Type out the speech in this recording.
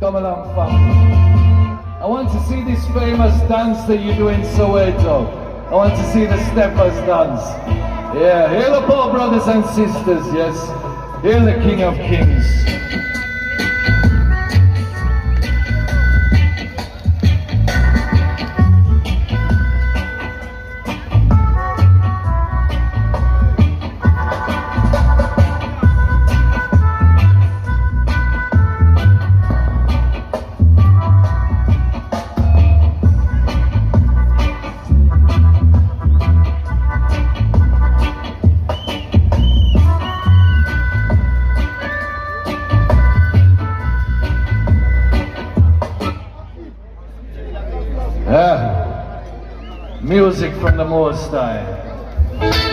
Come along, fam. I want to see this famous dance that you do in Soweto. I want to see the steppers dance. Yeah, hail up all brothers and sisters, yes. Hail the King of Kings. Music from the Most High.